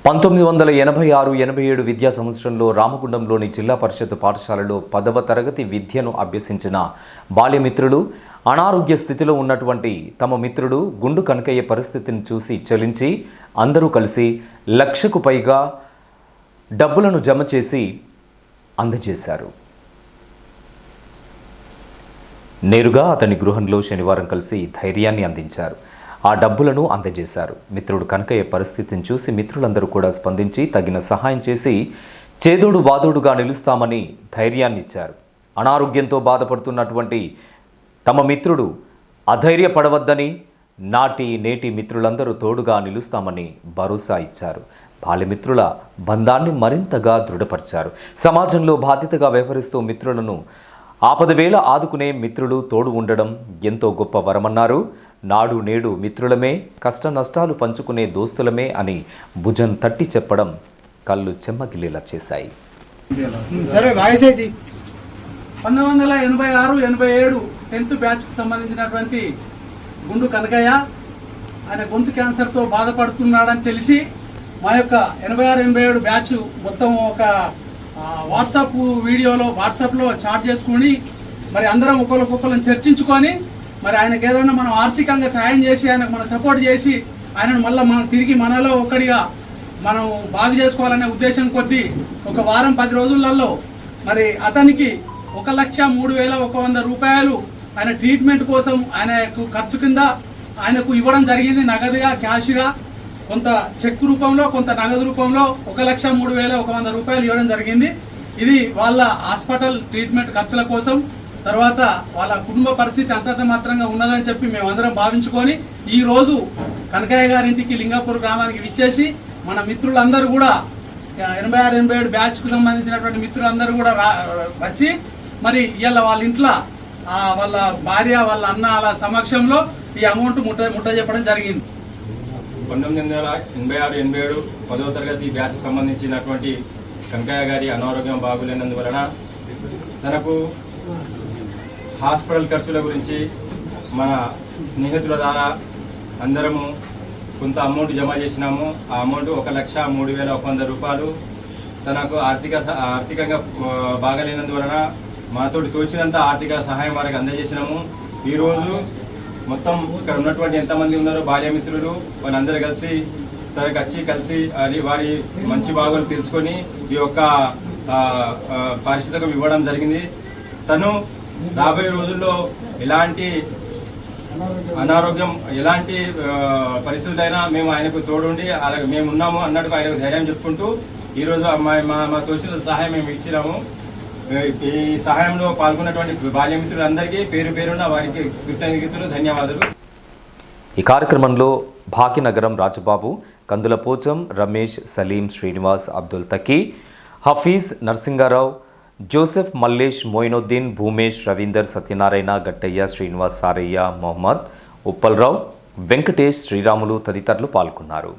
1986-87 విద్యా సంవత్సరంలో రామగుండంలోని జిల్లా పరిషత్ పాఠశాలలో 10వ తరగతి విద్యను అభ్యసించిన బాల్యమిత్రులు అనారోగ్య స్థితిలో ఉన్నటువంటి తమ మిత్రుడు గుండు కనకయ్య పరిస్థితిని చూసి చలించి అందరూ కలిసి లక్షకు పైగా డబ్బులను జమ చేసి అందజేశారు. నేరుగా అతని గృహంలో శనివారం కలిసి ధైర్యాన్ని అందించారు. ఆ డబ్బులను అందజేశారు. మిత్రుడు కనకయ్య పరిస్థితిని చూసి మిత్రులందరూ కూడా స్పందించి తగిన సహాయం చేసి చేదోడు వాదోడుగా నిలుస్తామని ధైర్యాన్ని ఇచ్చారు. అనారోగ్యంతో బాధపడుతున్నటువంటి తమ మిత్రుడు అధైర్యపడవద్దని నాటి నేటి మిత్రులందరూ తోడుగా నిలుస్తామని భరోసా ఇచ్చారు. బాల్యమిత్రుల బంధాన్ని మరింతగా దృఢపరిచారు. సమాజంలో బాధ్యతగా వ్యవహరిస్తూ మిత్రులను ఆపదవేళ ఆదుకునే మిత్రులు తోడు ఉండడం ఎంతో గొప్ప వరమన్నారు. నాడు నేడు మిత్రులమే, కష్ట నష్టాలు పంచుకునే దోస్తులమే అని భుజం తట్టి చెప్పడం కళ్ళు చెమ్మగిల్లేలా చేశాయి. సరే, వాయిస్ అయితే 1986-87 10th బ్యాచ్కి సంబంధించినటువంటి గుండు కనకయ్య ఆయన గొంతు క్యాన్సర్తో బాధపడుతున్నాడని తెలిసి మా యొక్క 86-87 బ్యాచ్ మొత్తం ఒక వాట్సాప్ వీడియోలో వాట్సాప్లో చాట్ చేసుకుని మరి అందరం ఒకరికొకరిని చర్చించుకొని మరి ఆయనకు ఏదైనా మనం ఆర్థికంగా సాయం చేసి ఆయనకు మనం సపోర్ట్ చేసి ఆయనను మళ్ళీ మనం తిరిగి మనలో ఒకటిగా మనం బాగు చేసుకోవాలనే ఉద్దేశం కొద్దీ ఒక వారం 10 రోజులలో మరి అతనికి 1,03,100 రూపాయలు ఆయన ట్రీట్మెంట్ కోసం ఆయనకు ఖర్చు కింద ఆయనకు ఇవ్వడం జరిగింది. నగదుగా, క్యాష్గా, కొంత చెక్ రూపంలో, కొంత నగదు రూపంలో 1,03,100 రూపాయలు ఇవ్వడం జరిగింది. ఇది వాళ్ళ హాస్పిటల్ ట్రీట్మెంట్ ఖర్చుల కోసం, తర్వాత వాళ్ళ కుటుంబ పరిస్థితి అంతంత మాత్రంగా ఉన్నదని చెప్పి మేమందరం భావించుకొని ఈ రోజు కనకయ్య గారింటికి లింగాపూర్ గ్రామానికి విచ్చేసి మన మిత్రులందరూ కూడా 86-87 బ్యాచ్కు సంబంధించినటువంటి మిత్రులందరూ కూడా వచ్చి మరి ఇవాళ వాళ్ళ ఇంట్లో వాళ్ళ భార్య, వాళ్ళ అన్న వాళ్ళ సమక్షంలో ఈ అమౌంట్ ముట్ట చెప్పడం జరిగింది. 1986-87 10వ తరగతి బ్యాచ్ సంబంధించినటువంటి కనకయ్య గారి అనారోగ్యం బాగులేనందువలన తనకు హాస్పిటల్ ఖర్చుల గురించి మన స్నేహితుల ద్వారా అందరము కొంత అమౌంట్ జమ చేసినాము. ఆ అమౌంట్ 1,03,100 రూపాయలు తనకు ఆర్థికంగా బాగలేనందువలన మాతోటి తోచినంత ఆర్థిక సహాయం వారికి అందజేసినాము. ఈరోజు మొత్తం ఇక్కడ ఉన్నటువంటి ఎంతమంది ఉన్నారో బాల్యమిత్రులు వాళ్ళందరూ కలిసి తనకు కలిసి వారి మంచి బాగోలు తెలుసుకొని ఈ యొక్క పారితోషికం ఇవ్వడం జరిగింది. తను రాబోయే రోజుల్లో ఎలాంటి అనారోగ్యం, ఎలాంటి పరిస్థితులైనా మేము ఆయనకు తోడుండి అలాగే మేము ఉన్నాము అన్నట్టు ఆయనకు ధైర్యం చెప్పుకుంటూ ఈరోజు మా తోచిన సహాయం మేము ఇచ్చినాము. ఈ సహాయంలో పాల్గొన్నటువంటి బాల్యమిత్రులందరికీ పేరు పేరున వారికి కృతజ్ఞతలు, ధన్యవాదాలు. ఈ కార్యక్రమంలో భాగ్యనగరం రాజబాబు, కందుల పోచం, రమేష్, సలీం, శ్రీనివాస్, అబ్దుల్ తకీ, హఫీజ్, నర్సింగారావు, జోసెఫ్, మల్లేష్, మోయినుద్దీన్, భూమేష్, రవీందర్, సత్యనారాయణ, గట్టయ్య, శ్రీనివాస్, సారయ్య, మొహమ్మద్, ఉప్పల్రావు, వెంకటేష్, శ్రీరాములు తదితరులు పాల్గొన్నారు.